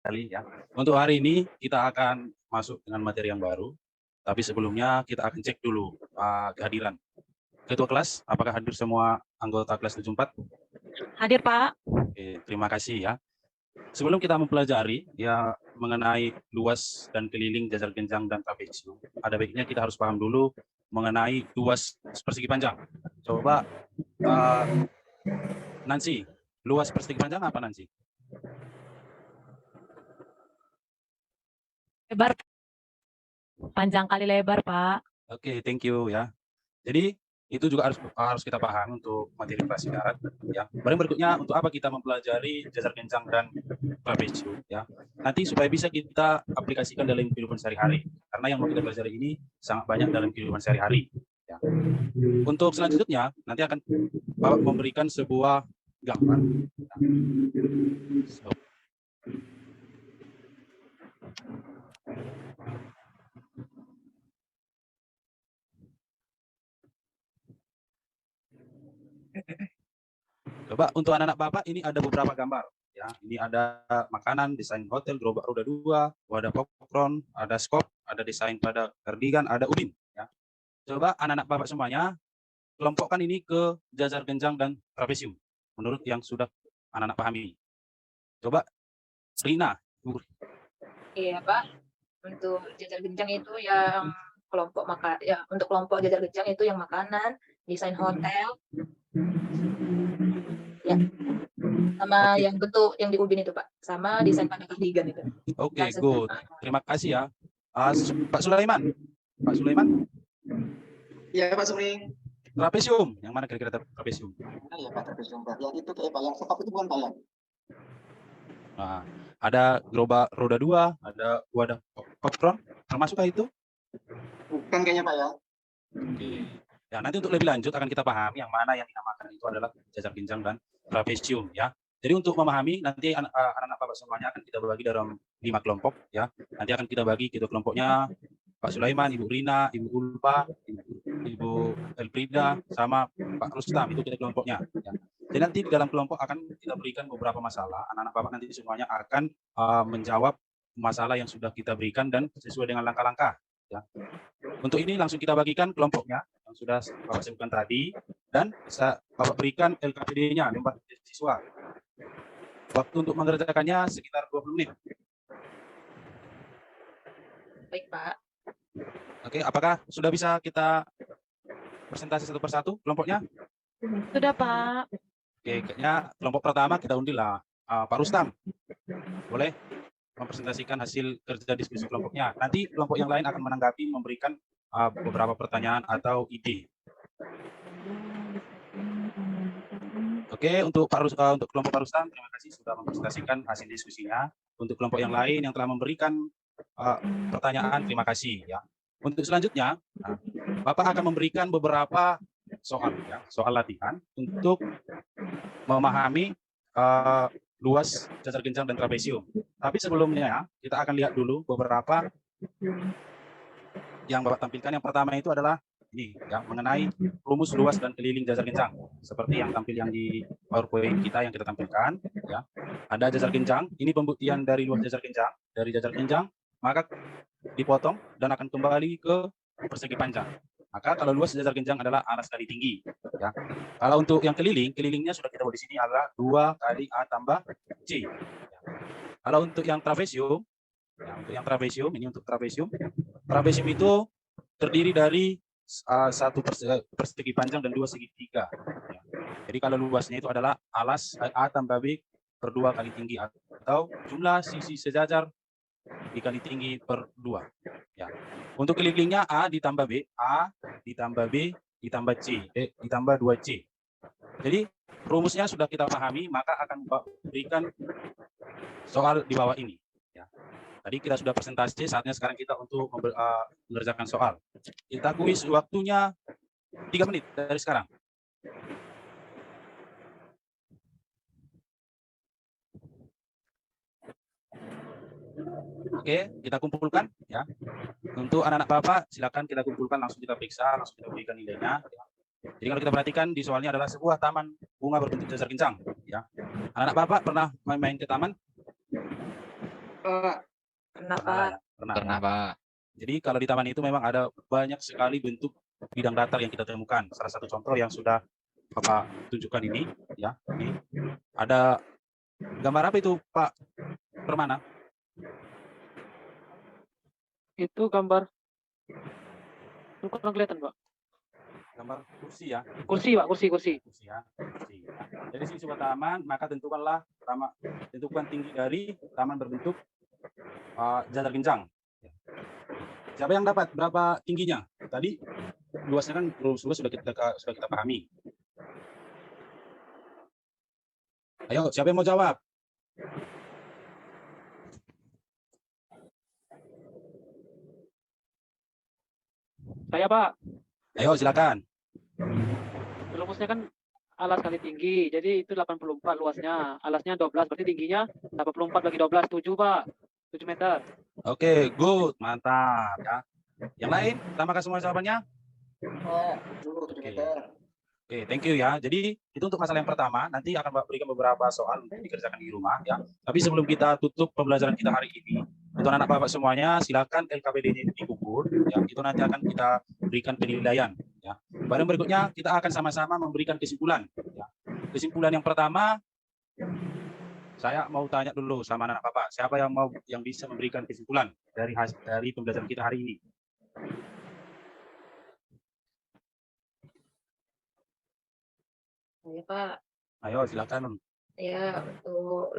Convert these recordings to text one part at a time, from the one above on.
sekali ya. Untuk hari ini kita akan masuk dengan materi yang baru. Tapi sebelumnya kita akan cek dulu kehadiran ketua kelas. Apakah hadir semua anggota kelas 74? Hadir, Pak. Oke, terima kasih ya. Sebelum kita mempelajari ya mengenai luas dan keliling jajar genjang dan trapesium, ada baiknya kita harus paham dulu mengenai luas persegi panjang. Coba Nancy, luas persegi panjang apa Nancy? Lebar. Panjang kali lebar, Pak. Oke, thank you ya. Jadi itu juga harus kita paham untuk materi praksi darat ya. Baru berikutnya untuk apa kita mempelajari jajar genjang dan trapesium ya. Nanti supaya bisa kita aplikasikan dalam kehidupan sehari-hari. Karena yang mau kita pelajari ini sangat banyak dalam kehidupan sehari-hari ya. Untuk selanjutnya nanti akan Bapak memberikan sebuah gambar. So. Coba untuk anak-anak Bapak ini ada beberapa gambar ya. Ini ada makanan, desain hotel, gerobak roda 2, wadah popcorn, ada skop, ada desain pada kardigan, ada ubin ya. Coba anak-anak Bapak semuanya kelompokkan ini ke jajar genjang dan trapesium menurut yang sudah anak-anak pahami. Coba Rina. Iya, Pak. Untuk jajar genjang itu yang kelompok untuk kelompok jajar genjang itu yang makanan, desain hotel. Ya. Sama yang bentuk yang di ubin itu, Pak. Sama desain pada kardigan itu. Oke, good. Terima kasih ya. Pak Sulaiman. Pak Sulaiman? Iya, Pak Suri. Trapesium. Yang mana kira-kira trapesium? Iya, Pak, trapesium, Pak. Yang itu kayak Pak, yang sekop itu bukan Pak ya? Nah, ada gerobak roda 2, ada wadah popcorn. Termasukkah itu? Bukan kayaknya, Pak ya. Oke. Ya, nanti untuk lebih lanjut akan kita pahami yang mana yang dinamakan itu adalah jajar genjang dan trapesium ya. Jadi untuk memahami nanti anak-anak Bapak semuanya akan kita bagi dalam 5 kelompok ya. Nanti akan kita bagi gitu kelompoknya Pak Sulaiman, Ibu Rina, Ibu Ulfa, Ibu Elfrida, sama Pak Rustam, itu kita kelompoknya ya. Jadi nanti di dalam kelompok akan kita berikan beberapa masalah. Anak-anak Bapak nanti semuanya akan menjawab masalah yang sudah kita berikan dan sesuai dengan langkah-langkah ya. Untuk ini langsung kita bagikan kelompoknya yang sudah Bapak sebutkan tadi dan bisa Bapak berikan LKPD-nya, lembar siswa. Waktu untuk mengerjakannya sekitar 20 menit. Baik, Pak. Oke, apakah sudah bisa kita presentasi satu persatu kelompoknya? Sudah, Pak. Oke, kayaknya kelompok pertama kita undilah Pak Rustam. Boleh mempresentasikan hasil kerja diskusi kelompoknya. Nanti kelompok yang lain akan menanggapi, memberikan beberapa pertanyaan atau ide. Oke, untuk kelompok Pak Rustam, terima kasih sudah mempresentasikan hasil diskusinya. Untuk kelompok yang lain yang telah memberikan pertanyaan, terima kasih ya. Untuk selanjutnya, Bapak akan memberikan beberapa soal ya, soal latihan untuk memahami luas jajar genjang dan trapesium. Tapi sebelumnya kita akan lihat dulu beberapa yang Bapak tampilkan. Yang pertama itu adalah ini ya, mengenai rumus luas dan keliling jajar genjang seperti yang tampil yang di PowerPoint kita yang kita tampilkan ya. Ada jajar genjang, ini pembuktian dari luas jajar genjang. Dari jajar genjang maka dipotong dan akan kembali ke persegi panjang. Maka kalau luas jajar genjang adalah alas kali tinggi ya. Kalau untuk yang kelilingnya sudah kita buat di sini adalah 2 kali A tambah C ya. Kalau untuk yang trapesium ya, ini untuk trapesium itu terdiri dari 1 persegi panjang dan 2 segitiga ya. Jadi kalau luasnya itu adalah alas A tambah B per 2 kali tinggi atau jumlah sisi sejajar dikali tinggi per 2 ya. Untuk kelilingnya A ditambah B, A ditambah B ditambah C, ditambah 2C. Jadi rumusnya sudah kita pahami, maka akan berikan soal di bawah ini ya. Tadi kita sudah presentasi, saatnya sekarang kita untuk mengerjakan soal. Kita kuis waktunya 3 menit dari sekarang. Oke, kita kumpulkan ya. Untuk anak-anak Bapak, silakan kita kumpulkan, langsung kita periksa, langsung kita berikan nilainya. Jadi kalau kita perhatikan di soalnya adalah sebuah taman bunga berbentuk jajar genjang ya. Anak-anak Bapak pernah main-main ke taman? Pak. Pernah, Pernah lah Pak. ya, pernah. Pernah, Pak. Jadi kalau di taman itu memang ada banyak sekali bentuk bidang datar yang kita temukan. Salah satu contoh yang sudah Bapak tunjukkan ini, ya, ini ada gambar apa itu, Pak Permana? Itu gambar kurang kelihatan, Pak. Gambar kursi ya. Kursi, Pak, kursi. Kursi ya. Kursi, ya. Jadi sini sebuah taman, maka tentukan tinggi dari taman berbentuk jajar genjang. Siapa yang dapat berapa tingginya? Tadi luasnya kan sudah kita pahami. Ayo, siapa yang mau jawab? Saya, Pak. Ayo, silakan. Rumusnya kan alas kali tinggi. Jadi itu 84 luasnya. Alasnya 12, berarti tingginya 84 bagi 12, 7, Pak. 7 meter. Oke, good, mantap ya. Yang lain, tambahkan semua jawabannya. Dulu 7 meter. Oke, thank you ya. Jadi itu untuk masalah yang pertama. Nanti akan berikan beberapa soal untuk dikerjakan di rumah ya. Tapi sebelum kita tutup pembelajaran kita hari ini, untuk anak bapak semuanya, silakan LKPD-nya itu dikumpul. Ya, itu nanti akan kita berikan penilaian. Ya. Bareng berikutnya kita akan sama-sama memberikan kesimpulan. Ya. Kesimpulan yang pertama, saya mau tanya dulu sama anak bapak, siapa yang bisa memberikan kesimpulan dari pembelajaran kita hari ini? Ya, Pak. Ayo silakan. Ya, untuk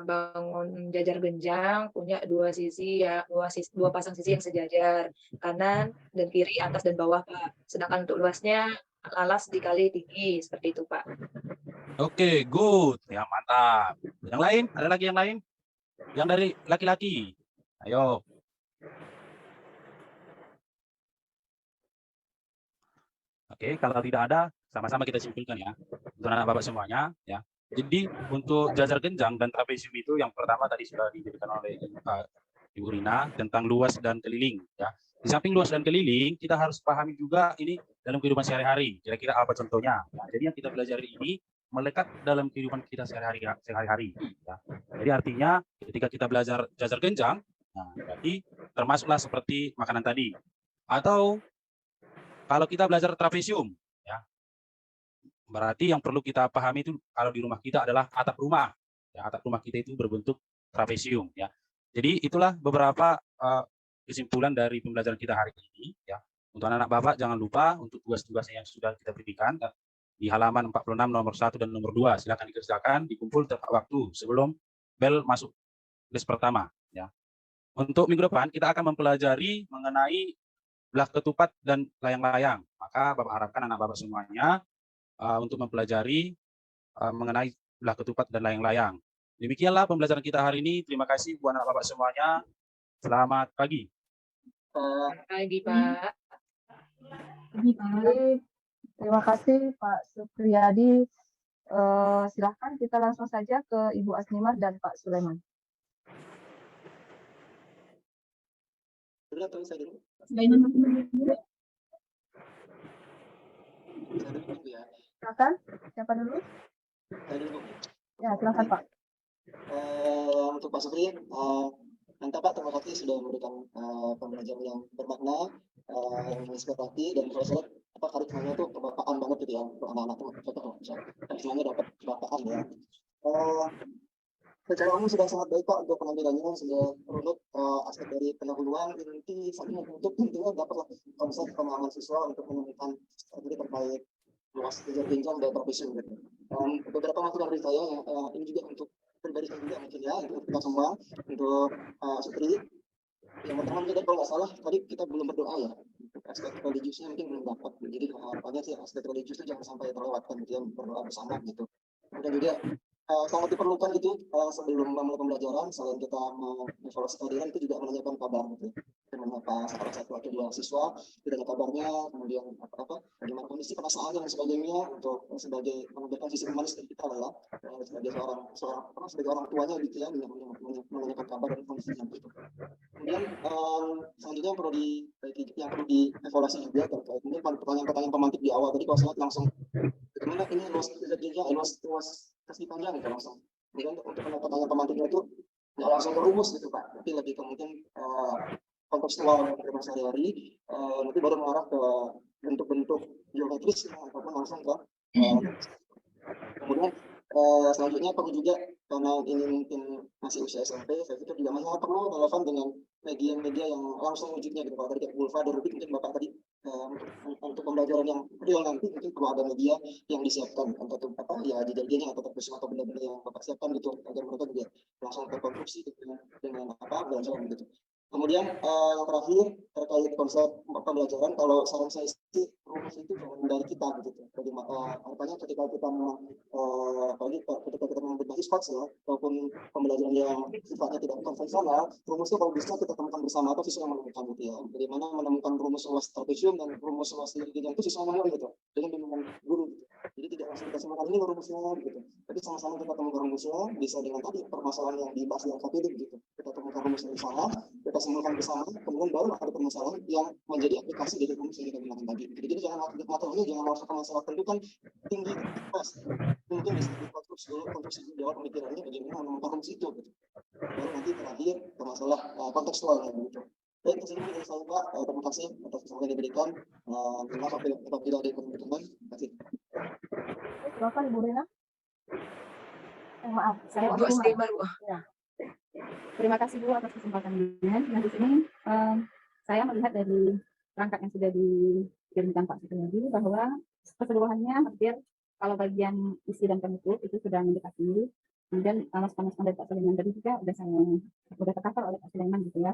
bangun jajar genjang punya dua sisi ya, dua pasang sisi yang sejajar, kanan dan kiri, atas dan bawah, Pak. Sedangkan untuk luasnya alas dikali tinggi, seperti itu, Pak. Oke, good. Ya, mantap. Yang lain? Ada lagi yang lain? Yang dari laki-laki. Ayo. Oke, kalau tidak ada, sama-sama kita simpulkan ya. Untuk anak bapak semuanya, ya. Jadi untuk jajar genjang dan trapesium itu yang pertama tadi sudah diberikan oleh Ibu Rina tentang luas dan keliling, ya. Di samping luas dan keliling, kita harus pahami juga ini dalam kehidupan sehari-hari. Kira-kira apa contohnya? Nah, jadi yang kita belajar ini melekat dalam kehidupan kita sehari-hari. Ya. Jadi artinya ketika kita belajar jajar genjang, nah, berarti termasuklah seperti makanan tadi. Atau kalau kita belajar trapesium, ya, berarti yang perlu kita pahami itu kalau di rumah kita adalah atap rumah. Ya, atap rumah kita itu berbentuk trapesium. Ya. Jadi itulah beberapa kesimpulan dari pembelajaran kita hari ini. Ya. Untuk anak-anak bapak jangan lupa untuk tugas-tugasnya yang sudah kita berikan di halaman 46 nomor 1 dan nomor 2. Silakan dikerjakan, dikumpul tepat waktu sebelum bel masuk les pertama. Ya. Untuk minggu depan kita akan mempelajari mengenai belah ketupat dan layang-layang. Maka bapak harapkan anak bapak semuanya untuk mempelajari mengenai belah ketupat dan layang-layang. Demikianlah pembelajaran kita hari ini. Terima kasih buat anak bapak semuanya. Selamat pagi. Pagi, Pak. Baik, terima kasih Pak Supriyadi. Silahkan kita langsung saja ke Ibu Asnimar dan Pak Sulaiman. Dulu atau saya dulu? Sulaiman Saya dulu ya. silakan. Siapa dulu? Saya dulu. Ya, silakan Pak. Untuk Pak Supri, mantap Pak, terima kasih sudah memberikan pembelajaran yang bermakna, yang menginspirasi, dan kalau saya lihat karismanya itu kebapaan banget gitu ya untuk anak-anak itu karismanya dapat kebapaan ya. Secara umum sudah sangat baik Pak untuk penampilannya, sudah runut aspek dari pendahuluan, inti sampai untuk intinya dapatlah konsep pemahaman siswa untuk menemukan strategi terkait luas jajar genjang dan profesional gitu. Beberapa masukan dari saya ini juga untuk pribadi saya juga mungkin ya untuk kita semua, untuk Supri. Yang pertama kita kalau nggak salah tadi kita belum berdoa ya, untuk aspek religiusnya mungkin belum dapat. Jadi harapannya sih aspek religius itu jangan sampai terlewatkan gitu ya, berdoa bersama gitu. Kemudian juga sangat diperlukan gitu sebelum memulai pembelajaran, selain kita mengevaluasi kehadiran itu juga menanyakan kabar gitu. Dan menyapa salah satu atau dua siswa, ditanya kabarnya, kemudian bagaimana kondisi perasaannya dan sebagainya, untuk sebagai menunjukkan sisi humanis dari kita lah ya, sebagai sebagai orang tuanya gitu ya, menanyakan kabar dan kondisinya gitu. Kemudian selanjutnya yang perlu dievaluasi juga terkait mungkin pertanyaan-pertanyaan pemantik di awal tadi. Kalau saya langsung bagaimana ini luas kasih panjang gitu langsung. Kemudian untuk pertanyaan pemantiknya itu nggak langsung ke rumus gitu Pak, tapi lebih ke mungkin kontekstual kehidupan sehari-hari, nanti baru mengarah ke bentuk-bentuk geometris ataupun langsung ke kemudian selanjutnya perlu juga, karena ini mungkin masih usia SMP, saya pikir juga masih perlu relevan dengan media-media yang langsung wujudnya gitu. Kalau tadi kayak Bulva dan Rubik mungkin Bapak tadi untuk pembelajaran yang real nanti mungkin perlu ada media yang disiapkan untuk apa ya dijadinya atau terkhusus atau benda-benda yang Bapak siapkan gitu agar mereka juga langsung terkonstruksi dengan apa belajar gitu. Kemudian yang terakhir terkait konsep pembelajaran, kalau saran saya sih rumus itu jangan dari kita begitu. Bagaimana artinya ketika kita apalagi ketika kita mengambil basis kods ya, ataupun pembelajaran yang sifatnya tidak konvensional, rumusnya kalau bisa kita temukan bersama atau siswa yang menemukan gitu ya. Bagaimana menemukan rumus luas trapesium dan rumus luas yang itu siswa yang gitu dengan bimbingan guru gitu. Jadi tidak langsung kita samakan ini rumusnya gitu, tapi sama-sama kita temukan rumusnya, bisa dengan tadi permasalahan yang dibahas di LKPD gitu. Kita temukan rumusnya di sana, kita simpulkan bersama, kemudian baru ada permasalahan yang menjadi aplikasi dari rumus yang kita gunakan tadi. Jadi jangan materialnya jangan langsung ke masalah tentukan tinggi pas, mungkin bisa dikonstruksi dulu konstruksi di awal pemikirannya bagaimana menemukan rumus itu gitu. Baru nanti terakhir ke masalah kontekstualnya gitu. Baik, kesini dari saya Pak, terima kasih atas kesempatan yang diberikan. Terima kasih apabila ada pertanyaan. Terima kasih. Silakan Ibu Rena. Maaf, saya Bu Aslimar, Bu. Ya. Terima kasih Bu atas kesempatannya. Nah di sini saya melihat dari perangkat yang sudah dikirimkan Pak Supriyadi bahwa keseluruhannya hampir kalau bagian isi dan penutup itu sudah mendekati. Kemudian masukan dari Pak Sulaiman tadi juga sudah tercover oleh Pak Sulaiman gitu ya.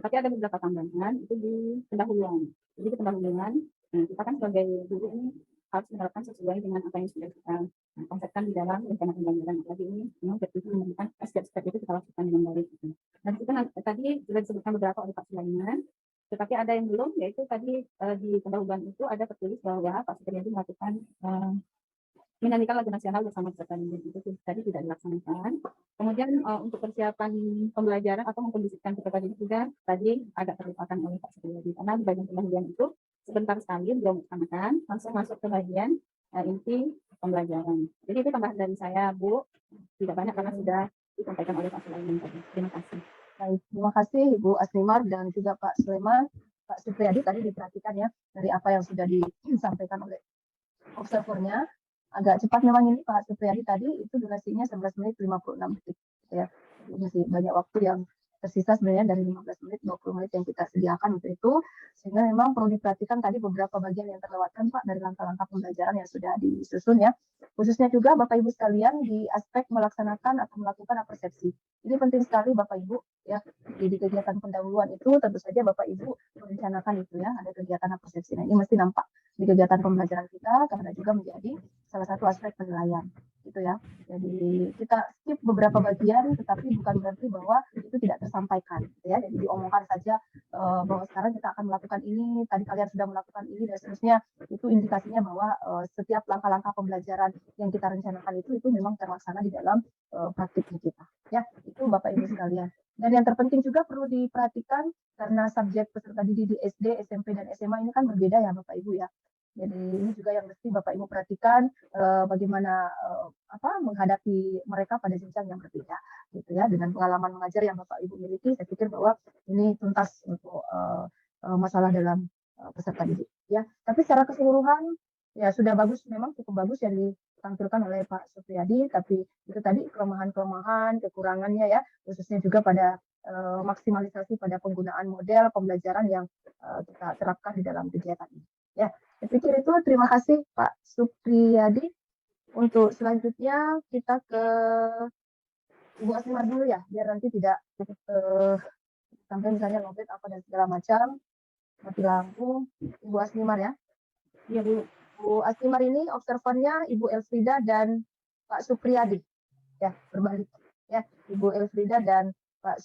Tapi ada beberapa tambahan itu di pendahuluan. Jadi di pendahuluan kita kan sebagai guru ini harus menerapkan sesuai dengan apa yang sudah kita konsepkan di dalam rencana pembelajaran. Apalagi ini memang betul menemukan step-step itu kita lakukan dengan baik. Dan itu tadi sudah disebutkan beberapa oleh Pak Sulaiman. Tetapi ada yang belum, yaitu tadi di pendahuluan itu ada tertulis bahwa Pak Supriyadi melakukan menyanyikan lagu nasional bersama peserta didik, itu tadi tidak dilaksanakan. Kemudian untuk persiapan pembelajaran atau mengkondisikan peserta didik juga tadi agak terlupakan oleh Pak Supriyadi, karena di bagian pendahuluan itu sebentar sekali beliau melaksanakan langsung masuk ke bagian inti pembelajaran. Jadi itu tambahan dari saya Bu, tidak banyak karena sudah disampaikan oleh Pak Sulaiman tadi. Terima kasih. Baik, terima kasih Ibu Aslimar dan juga Pak Sulaiman. Pak Supriyadi tadi diperhatikan ya dari apa yang sudah disampaikan oleh observernya. Agak cepat memang ini Pak Supriyadi tadi itu durasinya 11 menit 56 detik ya. Masih banyak waktu yang tersisa sebenarnya dari 15 menit 20 menit yang kita sediakan untuk itu, sehingga memang perlu diperhatikan tadi beberapa bagian yang terlewatkan Pak dari langkah-langkah pembelajaran yang sudah disusun ya. Khususnya juga Bapak Ibu sekalian di aspek melaksanakan atau melakukan persepsi. Ini penting sekali Bapak Ibu ya. Di kegiatan pendahuluan itu tentu saja Bapak Ibu merencanakan itu ya, ada kegiatan persepsi. Nah, ini mesti nampak di kegiatan pembelajaran kita karena juga menjadi salah satu aspek penilaian gitu ya. Jadi kita skip beberapa bagian tetapi bukan berarti bahwa itu tidak tersampaikan gitu ya. Jadi diomongkan saja bahwa sekarang kita akan melakukan ini, tadi kalian sudah melakukan ini dan seterusnya. Itu indikasinya bahwa setiap langkah-langkah pembelajaran yang kita rencanakan itu memang terlaksana di dalam praktiknya kita ya. Itu Bapak Ibu sekalian. Dan yang terpenting juga perlu diperhatikan karena subjek peserta didik di SD, SMP dan SMA ini kan berbeda ya Bapak Ibu ya. Jadi ini juga yang mesti Bapak Ibu perhatikan bagaimana menghadapi mereka pada jenjang yang berbeda gitu ya. Dengan pengalaman mengajar yang Bapak Ibu miliki, saya pikir bahwa ini tuntas untuk masalah dalam peserta didik ya. Tapi secara keseluruhan ya sudah bagus, memang cukup bagus yang ditampilkan oleh Pak Supriyadi, tapi itu tadi kelemahan-kelemahan, kekurangannya ya, khususnya juga pada maksimalisasi pada penggunaan model pembelajaran yang kita terapkan di dalam kegiatan ini ya. Saya pikir itu. Terima kasih Pak Supriyadi. Untuk selanjutnya kita ke Ibu Aslimar dulu ya, biar nanti tidak sampai misalnya lobet apa dan segala macam, mati lampu. Ibu Aslimar ya. Iya Bu. Bu Aslimar ini observernya Ibu Elfrida dan Pak Supriyadi ya, berbalik ya. Ibu Elfrida dan Pak